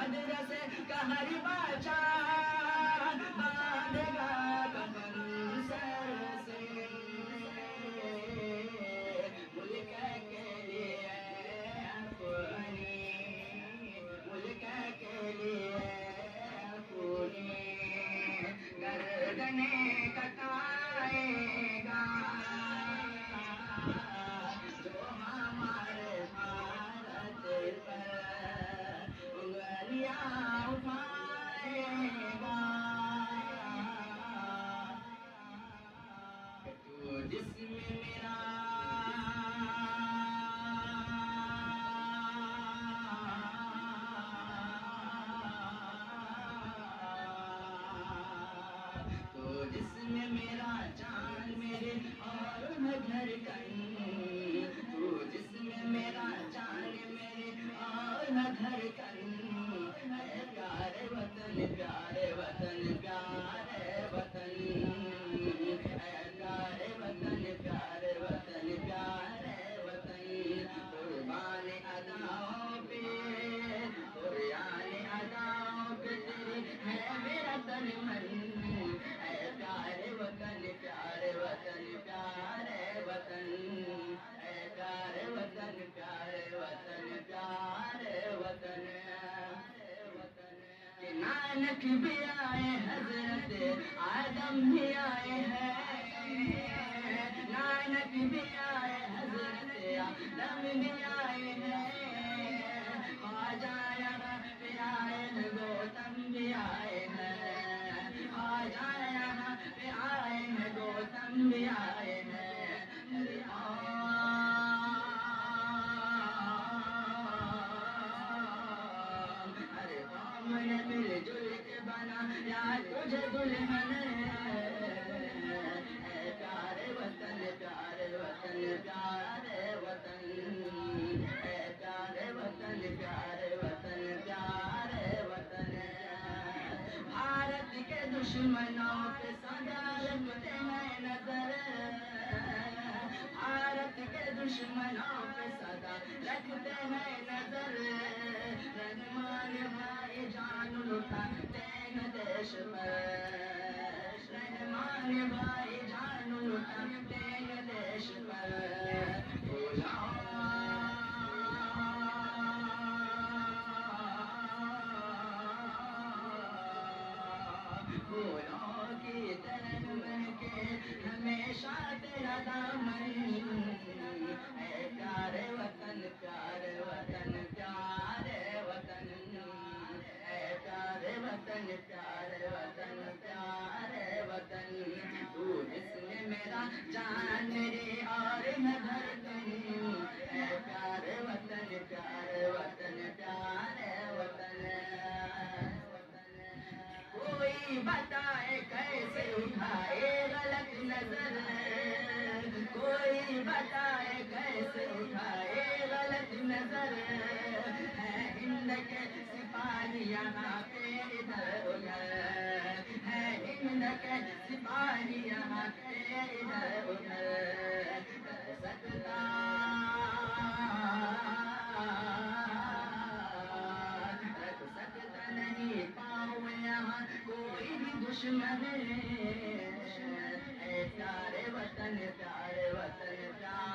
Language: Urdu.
مدرسے کا ہر بچہ باندھے گا کفن سر سے، ملک کے لیے اپنی، ملک کے لیے اپنی گردنیں کٹائے گا، جو ہمارے بھارت پر انگلیاں اٹھائے گا۔ تو جسم میرا تو جسم میرا جان میرے اور میں دھڑکن، تو جسم میرا جان میرے اور میں دھڑکن، اے پیارے وطن پیارے وطن پیارے وطن، اے پیارے وطن پیارے وطن پیارے وطن، قربان اداؤں پہ قربان اداؤں پہ تیری ہے میرا تن من، اے پیارے وطن پیارے وطن پیارے وطن، اے پیارے وطن پیارے وطن پیارے وطن، کہ نانک بھی آئے حضرت آدم بھی آئے ہیں، نانک بھی آئے حضرت آدم بھی آئے ہیں، خواجہ یہاں پہ آئے ہیں گوتم بھی آئے ہیں، خواجہ یہاں پہ آئے ہیں گوتم بھی آئے ہیں، ارے قوم نے مل جل کے بنا یا تجھے دلہن، اے پیارے وطن پیارے وطن پیارے وطن، اے پیارے وطن پیارے وطن پیارے وطن، بھارت کے دشمنوں پہ سدا رکھتے ہیں نظر، بھارت کے دشمنوں پہ سدا رکھتے ہیں نظر، رحمان بھائی جان لٹاتے ہیں دیش پر، رحمان بھائی جان لٹاتے ہیں دیش پر، پھولوں کی طرح بن کے ہمیشہ تیرا دامن، اے پیارے وطن پیارے وطن پیارے وطن، اے پیارے وطن پیارے وطن پیارے وطن، تو جسم میرا جان میری اور میں دھڑکن، اے پیارے وطن پیارے وطن پیارے وطن، کوئی بتائے کیسے اٹھائے غلط نظر، کوئی بتائے کیسے اٹھائے غلط نظر، ہے ہند کے سپاہی یہاں پہ ادھر ادھر، ہے ہند کے سپاہی یہاں پہ ادھر ادھر، کر سکتا رکھ سکتا نہیں پاؤں یہاں کوئی بھی دشمن، اے پیارے وطن پیارے وطن پیارے